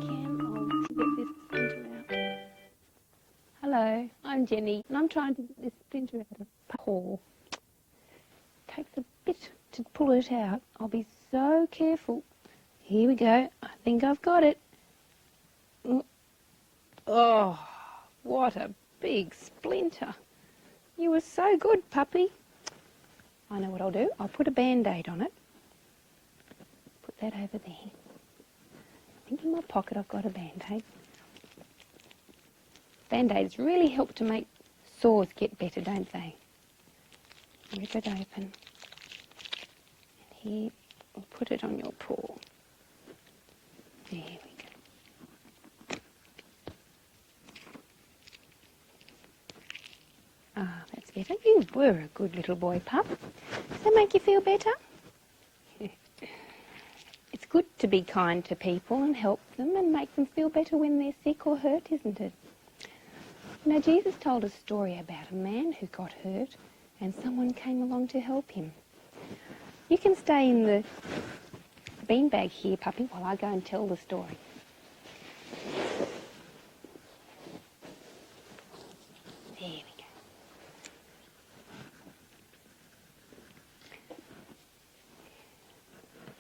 can, I'll get this splinter out. Hello, I'm Jenny, and I'm trying to get this splinter out of Paul. It takes a bit to pull it out. I'll be so careful. Here we go. I think I've got it. Oh, what a big splinter. You were so good, puppy. I know what I'll do. I'll put a Band-Aid on it. Put that over there. I think in my pocket I've got a Band-Aid. Band-Aids really help to make sores get better, don't they? Rip it open. And here, we'll put it on your paw. There we go. Ah, that's better. You were a good little boy, pup. Does that make you feel better? It's good to be kind to people and help them and make them feel better when they're sick or hurt, isn't it? You know, Jesus told a story about a man who got hurt and someone came along to help him. You can stay in the beanbag here, puppy, while I go and tell the story. There we go.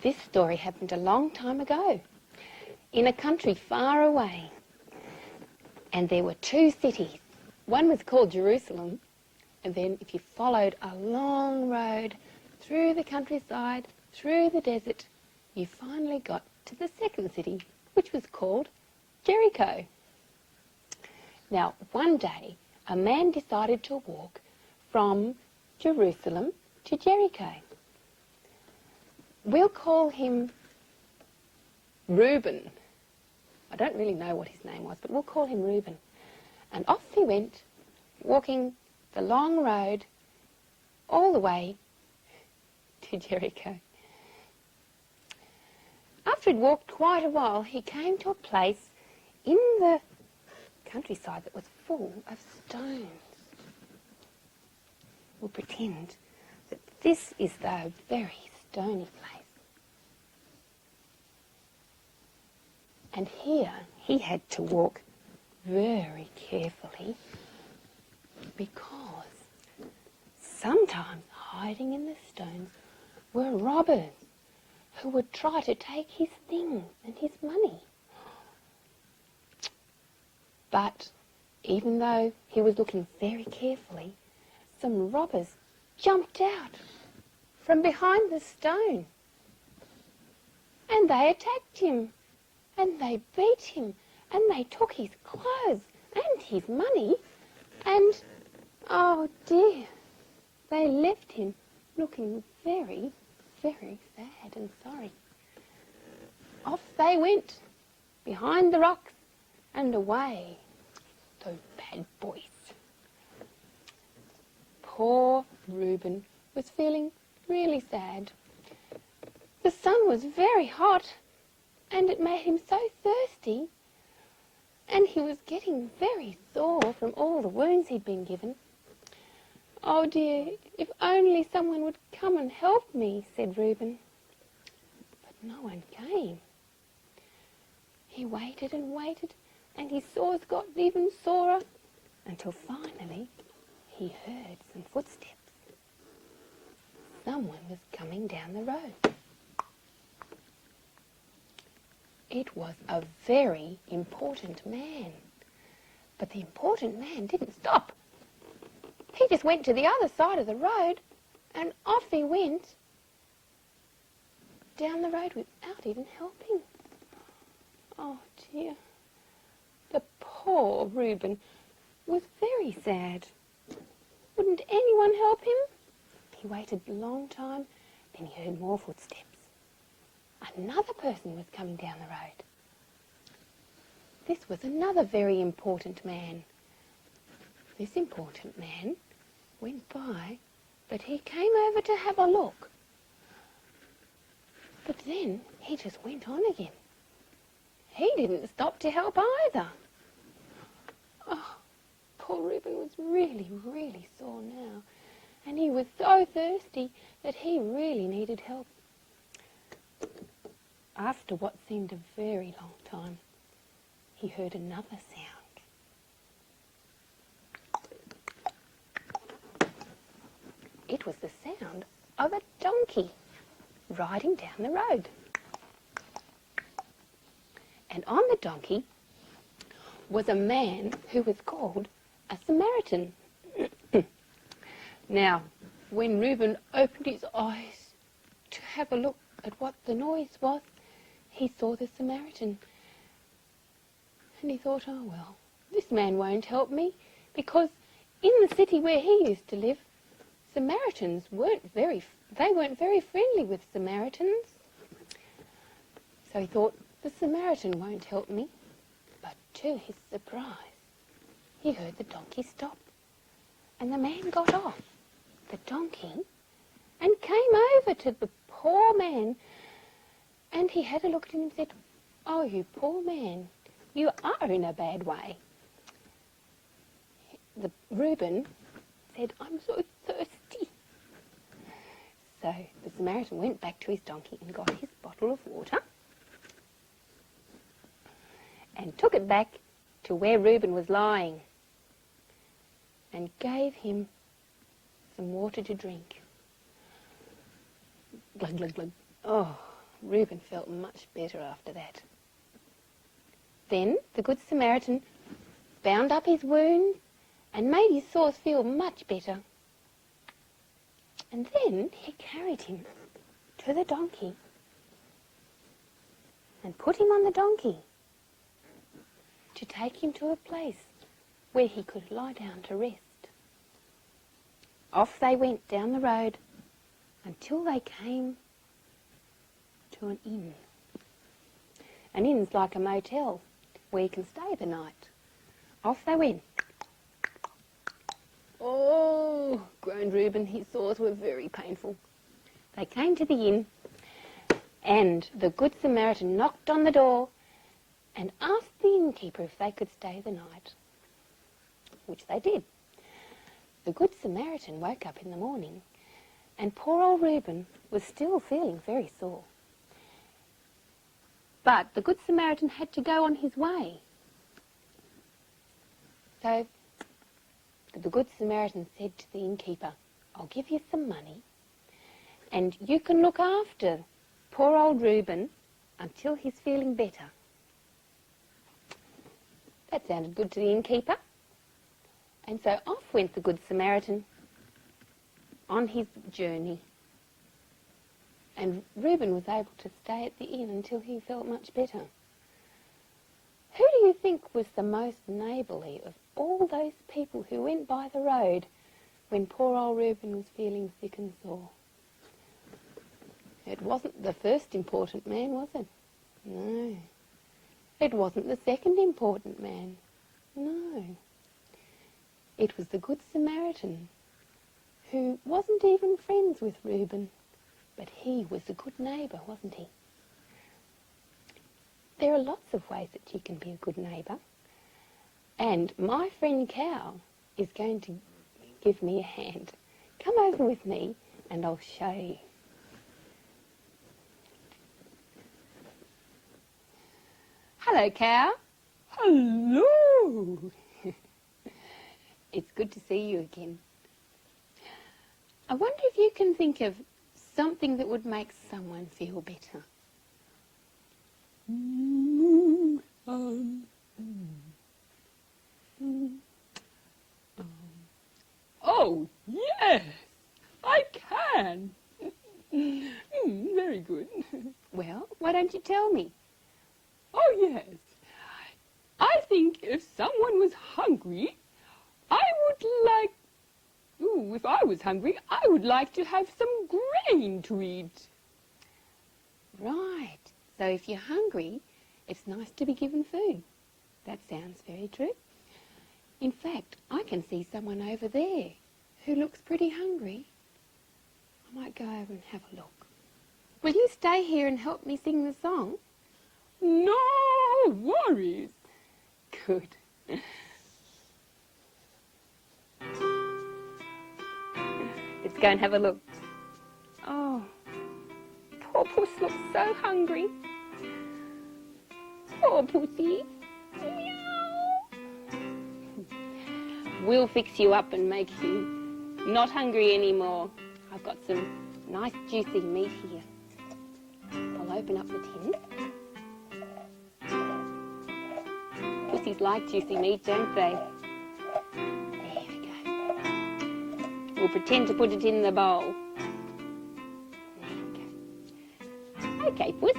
This story happened a long time ago, in a country far away. And there were two cities. One was called Jerusalem, and then if you followed a long road through the countryside, through the desert, you finally got to the second city, which was called Jericho. Now, one day, a man decided to walk from Jerusalem to Jericho. We'll call him Reuben. I don't really know what his name was, but we'll call him Reuben. And off he went, walking the long road all the way to Jericho. After he'd walked quite a while, he came to a place in the countryside that was full of stones. We'll pretend that this is the very stony place. And here he had to walk very carefully because sometimes hiding in the stones were robbers who would try to take his things and his money. But even though he was looking very carefully, some robbers jumped out from behind the stone and they attacked him. And they beat him, and they took his clothes and his money, and, oh dear, they left him looking very, very sad and sorry. Off they went, behind the rocks and away. Those bad boys. Poor Reuben was feeling really sad. The sun was very hot, and it made him so thirsty, and he was getting very sore from all the wounds he'd been given. Oh dear, if only someone would come and help me, said Reuben. But no one came. He waited and waited, and his sores got even sorer, until finally he heard some footsteps. Someone was coming down the road. It was a very important man. But the important man didn't stop. He just went to the other side of the road and off he went down the road without even helping. Oh dear. The poor Reuben was very sad. Wouldn't anyone help him? He waited a long time, then he heard more footsteps. Another person was coming down the road. This was another very important man. This important man went by, but he came over to have a look. But then he just went on again. He didn't stop to help either. Oh, poor Reuben was really, really sore now, and he was so thirsty that he really needed help. After what seemed a very long time, he heard another sound. It was the sound of a donkey riding down the road. And on the donkey was a man who was called a Samaritan. Now, when Reuben opened his eyes to have a look at what the noise was, he saw the Samaritan. And he thought, oh well, this man won't help me, because in the city where he used to live, Samaritans weren't very friendly with Samaritans. So he thought, the Samaritan won't help me. But to his surprise, he heard the donkey stop. And the man got off the donkey and came over to the poor man. And he had a look at him and said, oh, you poor man, you are in a bad way. Reuben said, I'm so thirsty. So the Samaritan went back to his donkey and got his bottle of water and took it back to where Reuben was lying and gave him some water to drink. Glug, glug, glug. Oh, Reuben felt much better after that. Then the Good Samaritan bound up his wound and made his sores feel much better. And then he carried him to the donkey and put him on the donkey to take him to a place where he could lie down to rest. Off they went down the road until they came to an inn. An inn's like a motel where you can stay the night. Off they went. Oh, groaned Reuben, his sores were very painful. They came to the inn, and the Good Samaritan knocked on the door and asked the innkeeper if they could stay the night, which they did. The Good Samaritan woke up in the morning, and poor old Reuben was still feeling very sore. But the Good Samaritan had to go on his way. So the Good Samaritan said to the innkeeper, I'll give you some money and you can look after poor old Reuben until he's feeling better. That sounded good to the innkeeper. And so off went the Good Samaritan on his journey. And Reuben was able to stay at the inn until he felt much better. Who do you think was the most neighbourly of all those people who went by the road when poor old Reuben was feeling sick and sore? It wasn't the first important man, was it? No. It wasn't the second important man. No. It was the Good Samaritan, who wasn't even friends with Reuben, but he was a good neighbour, wasn't he? There are lots of ways that you can be a good neighbour, and my friend Cow is going to give me a hand. Come over with me and I'll show you. Hello, Cow. Hello. It's good to see you again. I wonder if you can think of something that would make someone feel better. Oh, yes, I can. Very good. Well, why don't you tell me? Oh, yes. I think if someone was hungry, I would like... if I was hungry, I would like to have some grain to eat. Right. So if you're hungry, it's nice to be given food. That sounds very true. In fact, I can see someone over there who looks pretty hungry. I might go over and have a look. Will you stay here and help me sing the song? No worries. Good. Let's go and have a look. Oh, poor Puss looks so hungry. Poor Pussy. Meow. We'll fix you up and make you not hungry anymore. I've got some nice juicy meat here. I'll open up the tin. Pussies like juicy meat, don't they? There we go. We'll pretend to put it in the bowl. There we go. Okay, Puss.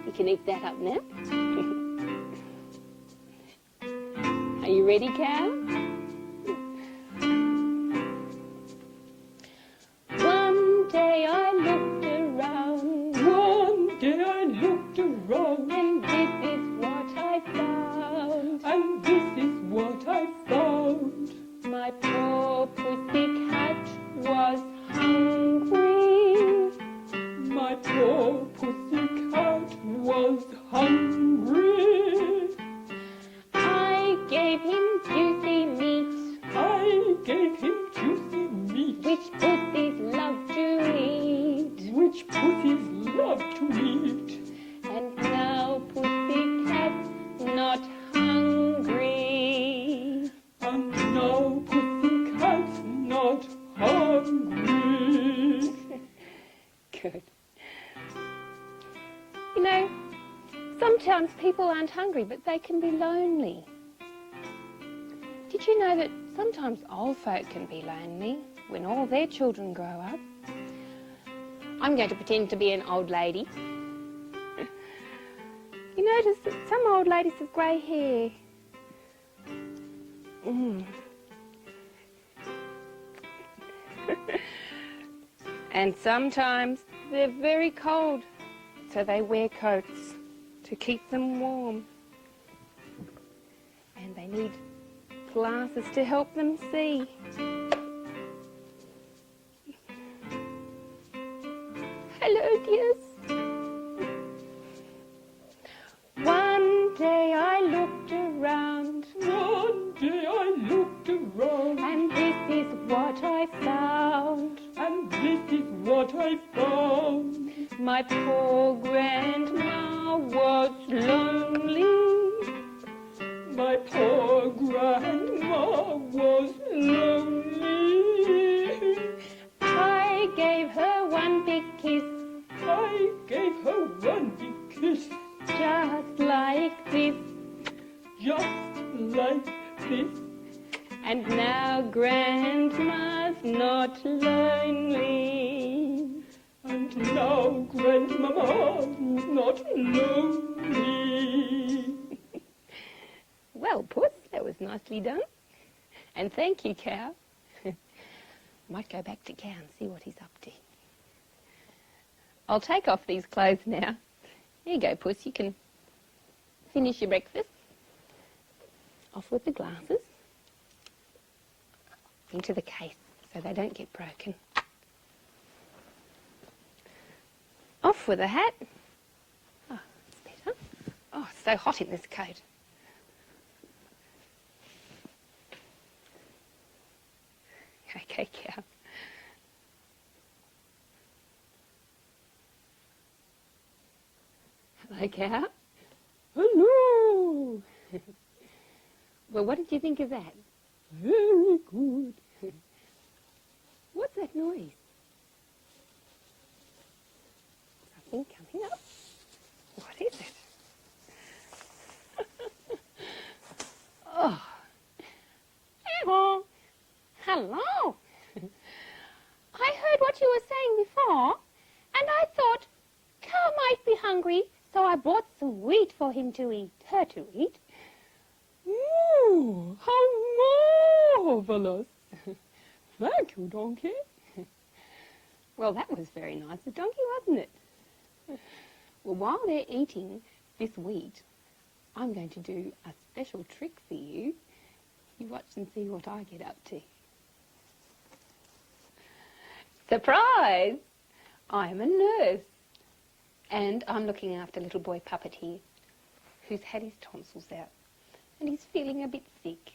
You can eat that up now. Are you ready, Cow? One day I looked around. One day I looked around, And this is what I found. and this is what I found. My poor pussy cat was hungry. My poor pussy cat was hungry. I gave him juicy meat, I gave him juicy meat, which pussies love to eat. which pussies love to eat. And now pussy cat's not hungry. And now pussy cat's not hungry. Good. You know, sometimes people aren't hungry, but they can be lonely. Did you know that sometimes old folk can be lonely when all their children grow up? I'm going to pretend to be an old lady. You notice that some old ladies have grey hair. And sometimes they're very cold, so they wear coats to keep them warm. And they need glasses to help them see. Hello, dears. One day I looked around, One day I looked around, and this is what I found. and this is what I found. My poor grandma was lonely. My poor grandma was lonely. I gave her one big kiss, I gave her one big kiss, just like this. just like this. And now grandma's not lonely. And now grandmama's not lonely. Well, Puss, that was nicely done. And thank you, Cow. Might go back to Cow and see what he's up to. I'll take off these clothes now. Here you go, Puss. You can finish your breakfast. Off with the glasses. Into the case so they don't get broken. Off with the hat. Oh, that's better. Oh, it's so hot in this coat. Okay, Cow. Hello, Cow. Hello. Well, what did you think of that? Very good. What's that noise? Something coming up. What is it? Oh. Hello. Hello. I heard what you were saying before, and I thought Cow might be hungry, so I brought some wheat for him to eat, her to eat. Ooh, how marvelous. Thank you, Donkey. Well, that was very nice of Donkey, wasn't it? Well, while they're eating this wheat, I'm going to do a special trick for you. You watch and see what I get up to. Surprise! I'm a nurse. And I'm looking after little boy Puppet here, who's had his tonsils out. And he's feeling a bit sick.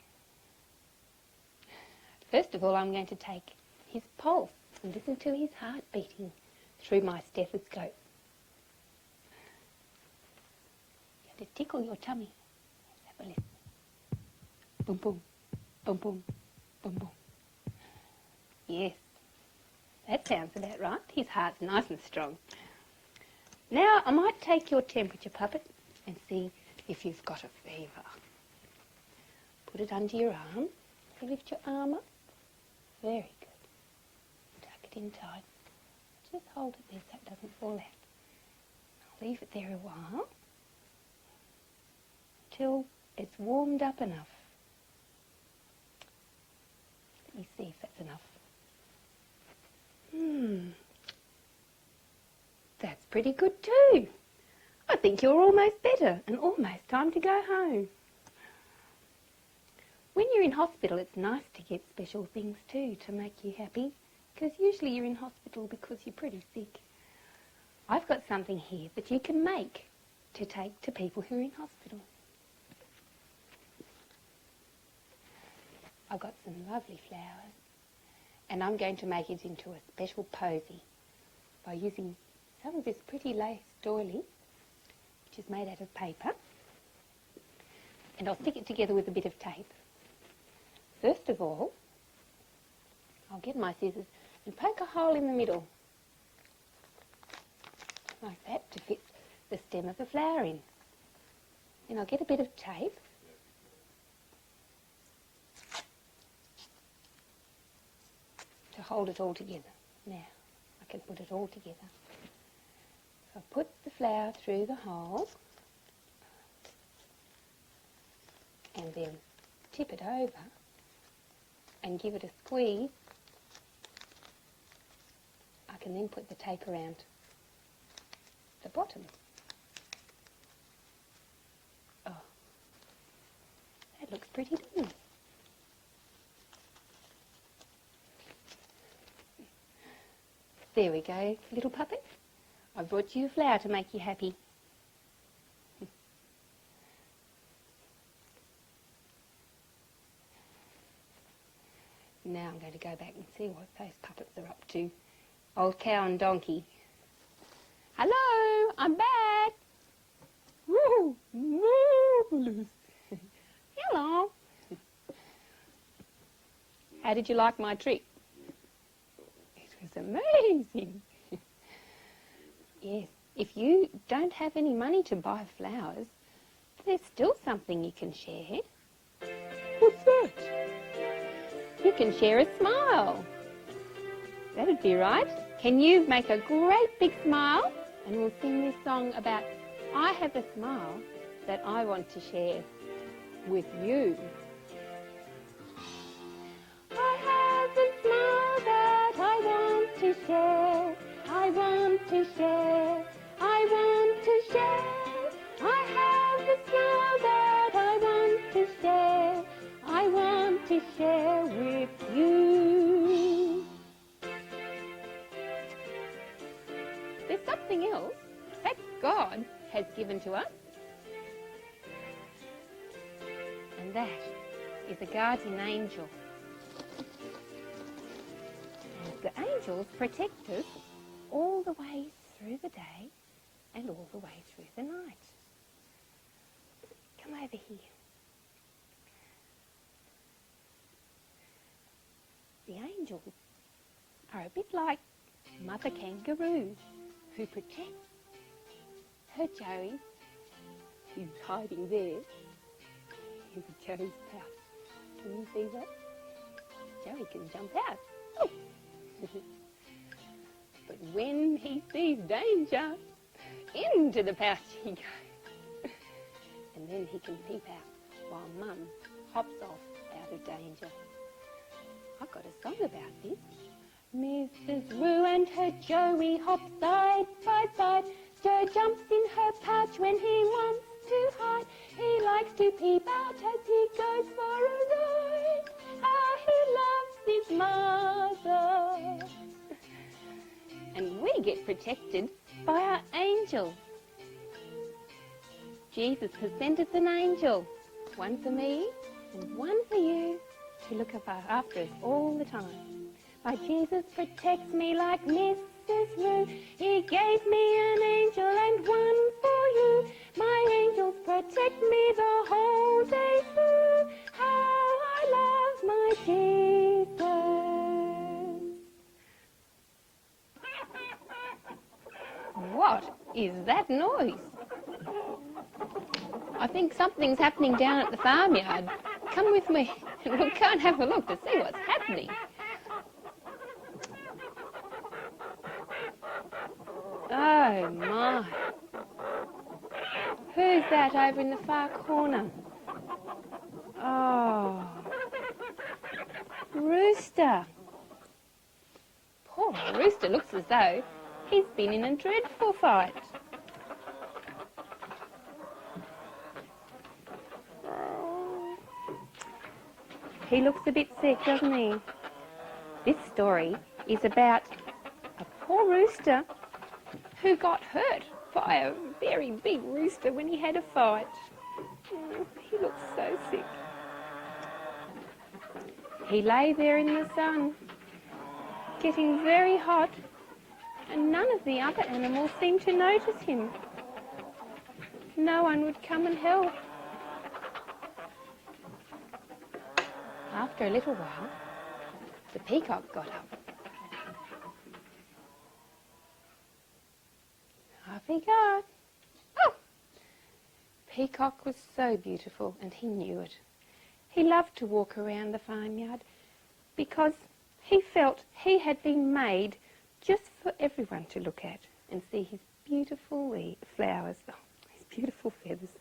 First of all, I'm going to take his pulse and listen to his heart beating through my stethoscope. You have to tickle your tummy. But listen. Boom, boom, boom, boom, boom, boom. Yes, that sounds about right. His heart's nice and strong. Now I might take your temperature, puppet, and see if you've got a fever. Put it under your arm. Lift your arm up. Very good. Tuck it in tight. Just hold it there so it doesn't fall out. I'll leave it there a while till it's warmed up enough. Let me see if that's enough. That's pretty good too. I think you're almost better and almost time to go home. When you're in hospital, it's nice to get special things too to make you happy, because usually you're in hospital because you're pretty sick. I've got something here that you can make to take to people who are in hospital. I've got some lovely flowers, and I'm going to make it into a special posy by using some of this pretty lace doily, which is made out of paper, and I'll stick it together with a bit of tape. First of all, I'll get my scissors and poke a hole in the middle, like that, to fit the stem of the flower in. Then I'll get a bit of tape to hold it all together. Now, I can put it all together. So I put the flower through the hole and then tip it over and give it a squeeze. I can then put the tape around the bottom. Oh, that looks pretty, doesn't it? There we go, little puppet. I brought you a flower to make you happy. Now I'm going to go back and see what those puppets are up to. Old cow and donkey. Hello, I'm back. Woo, marvellous. Hello. How did you like my trick? It was amazing. Yes, if you don't have any money to buy flowers, there's still something you can share. What's that? You can share a smile. That'd be right. Can you make a great big smile? And we'll sing this song about I have a smile that I want to share with you. I have a smile that I want to share. I want to share. I want to share. I have a smile that I want to share. I want to share with you. There's something else that God has given to us, and that is a guardian angel. And the angels protect us all the way through the day and all the way through the night. Come over here. The angels are a bit like Mother Kangaroo, who protects her Joey, who's hiding there in Joey's pouch. Can you see that? Joey can jump out. Oh. But when he sees danger, into the pouch he goes. And then he can peep out while Mum hops off out of danger. I've got a song about this. Mrs. Roo and her Joey hop side by side. Joe jumps in her pouch when he wants to hide. He likes to peep out as he goes for a ride. How he loves his mother. And we get protected by our angels. Jesus has sent us an angel, one for me and one for you, to look after us all the time. My Jesus protects me like Mrs. Roo. He gave me an angel and one for you. My angels protect me the whole day What is that noise? I think something's happening down at the farmyard. Come with me and we'll go and have a look to see what's happening. Oh my. Who's that over in the far corner? Oh, Rooster. Poor Rooster looks as though he's been in a dreadful fight. He looks a bit sick, doesn't he? This story is about a poor rooster who got hurt by a very big rooster when he had a fight. Oh, he looks so sick. He lay there in the sun, getting very hot, and none of the other animals seemed to notice him. No one would come and help. After a little while, the peacock got up. Off he got. Oh! Peacock was so beautiful, and he knew it. He loved to walk around the farmyard because he felt he had been made just for everyone to look at and see his beautiful flowers, his beautiful feathers.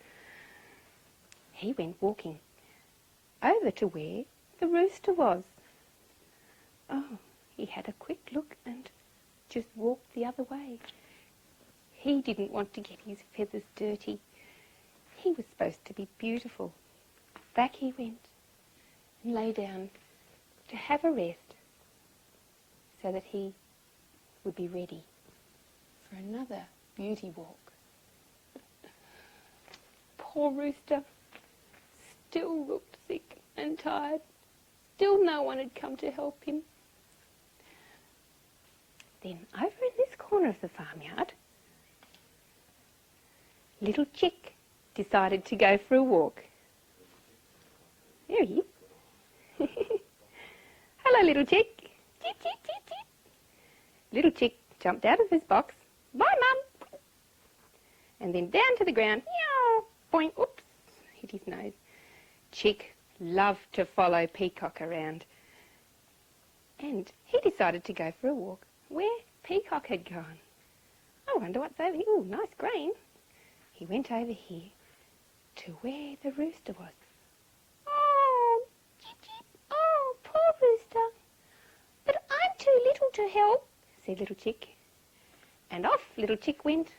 He went walking over to where the rooster was. Oh, he had a quick look and just walked the other way. He didn't want to get his feathers dirty. He was supposed to be beautiful. Back he went and lay down to have a rest so that he would be ready for another beauty walk. Poor rooster still looked sick and tired. Still no one had come to help him. Then over in this corner of the farmyard, little chick decided to go for a walk. There he is. Hello, little chick. Chip, chip, chip, chip. Little chick jumped out of his box. Bye, Mum. And then down to the ground. Meow. Boing. Oops. Hit his nose. Chick loved to follow Peacock around. And he decided to go for a walk where Peacock had gone. I wonder what's over here. Oh, nice grain. He went over here to where the rooster was. Oh, chip, chip. Oh, poor rooster. But I'm too little to help, said little chick. And off little chick went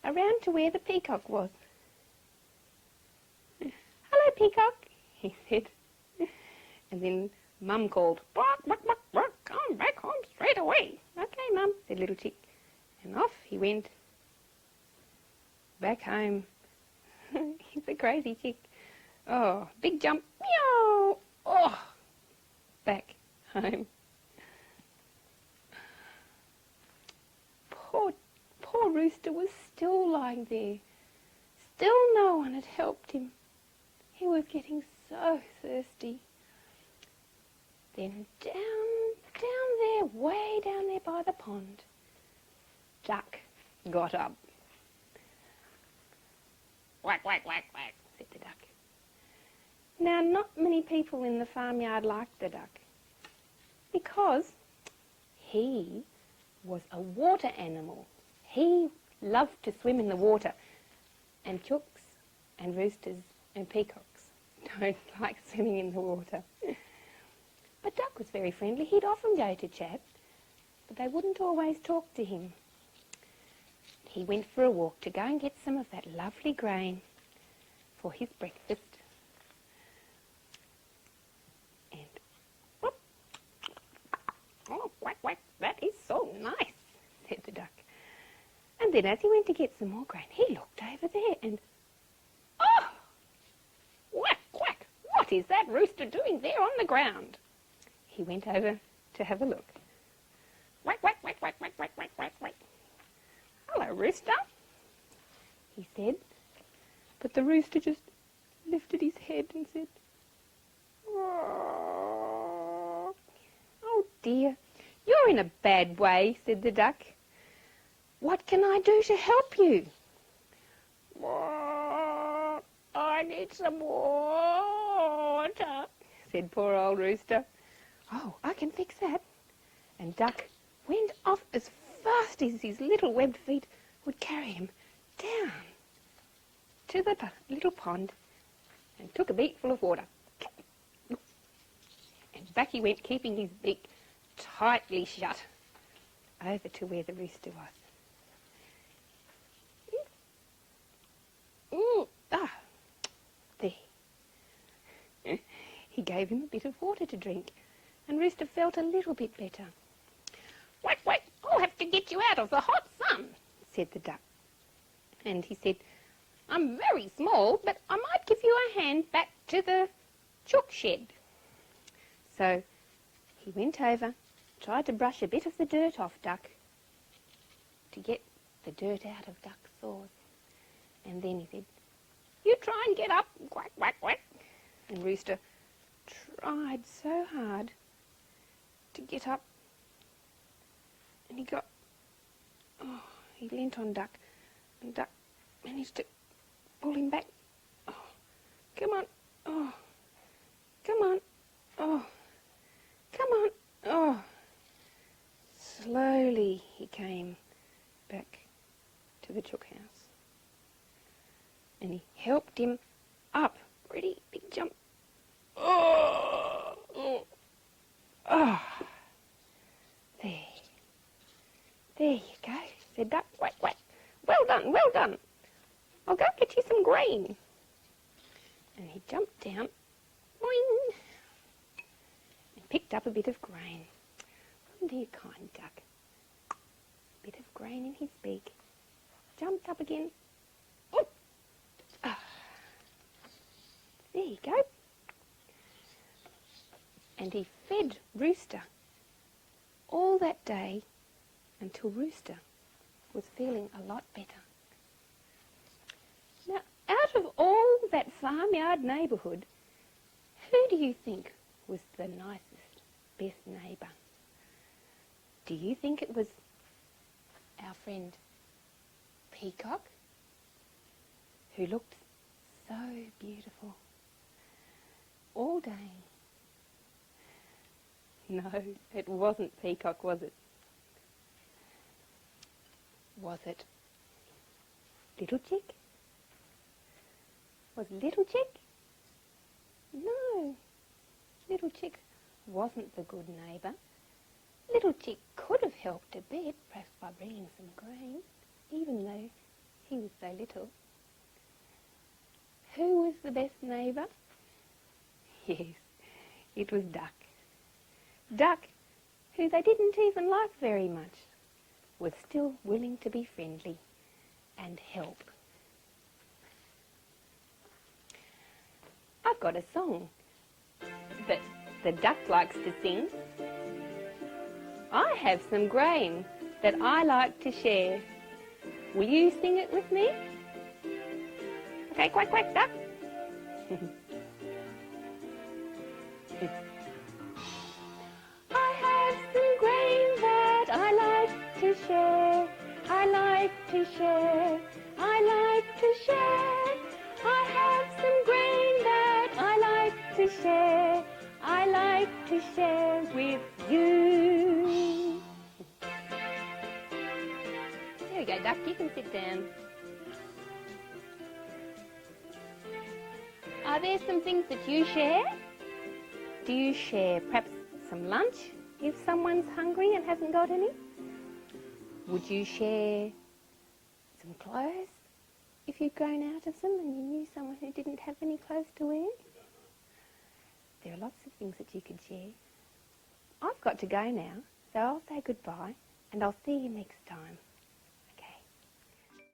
around to where the peacock was. Hello, Peacock, he said. And then Mum called, bark, bark, bark, bark, come back home straight away. Okay, Mum, said little chick. And off he went back home. He's a crazy chick. Oh, big jump. Meow. Oh, back home. Poor rooster was still lying there. Still no one had helped him. He was getting so thirsty. Then down there, way down there by the pond, Duck got up. Quack, quack, quack, quack, said the duck. Now, not many people in the farmyard liked the duck because he was a water animal. He loved to swim in the water, and chooks and roosters and peacocks don't like swimming in the water. But Duck was very friendly. He'd often go to chat, but they wouldn't always talk to him. He went for a walk to go and get some of that lovely grain for his breakfast. And, whoop, oh, quack, quack, that is so nice, said the duck. And then as he went to get some more grain, he looked over there and, oh, quack, quack, what is that rooster doing there on the ground? He went over to have a look. Quack, quack, quack, quack, quack, quack, quack, quack, quack. Hello, rooster, he said. But the rooster just lifted his head and said, oh dear, you're in a bad way, said the duck. What can I do to help you? I need some water, said poor old Rooster. Oh, I can fix that. And Duck went off as fast as his little webbed feet would carry him down to the little pond and took a beakful of water. And back he went, keeping his beak tightly shut, over to where the rooster was. There. He gave him a bit of water to drink, and Rooster felt a little bit better. Wait, I'll have to get you out of the hot sun, said the Duck. And he said, I'm very small, but I might give you a hand back to the chook shed. So he went over, tried to brush a bit of the dirt off Duck to get the dirt out of Duck's sores. And then he said, you try and get up, quack, quack, quack. And Rooster tried so hard to get up. And he leant on Duck, and Duck managed to pull him back. Oh, come on. Oh, come on. Oh, come on. Oh. Slowly he came back to the chook house. And he helped him up. Ready, big jump. Oh, oh, oh. There you go, said Duck. Quack, quack. Well done, well done. I'll go get you some grain. And he jumped down, boing, and picked up a bit of grain. Wasn't he a kind Duck? A bit of grain in his beak. Jumped up again. Oh. Ah. There you go. And he fed Rooster all that day until Rooster was feeling a lot better. Now, out of all that farmyard neighbourhood, who do you think was the nicest, best neighbour? Do you think it was our friend Peacock, who looked so beautiful all day? No, it wasn't Peacock, was it? Was it Little Chick? Was Little Chick? No, Little Chick wasn't the good neighbour. Little Chick could have helped a bit, perhaps by bringing some grain, even though he was so little. Who was the best neighbour? Yes, it was Duck. Duck, who they didn't even like very much, was still willing to be friendly and help. I've got a song that the duck likes to sing. I have some grain that I like to share. Will you sing it with me? Okay, quack, quack, duck. I have some grain that I like to share. I like to share. I like to share. I have some grain that I like to share. I like to share with you. There we go, Duck. You can sit down. Are there some things that you share? Do you share perhaps some lunch if someone's hungry and hasn't got any? Would you share some clothes if you'd grown out of them and you knew someone who didn't have any clothes to wear? There are lots of things that you could share. I've got to go now, so I'll say goodbye and I'll see you next time.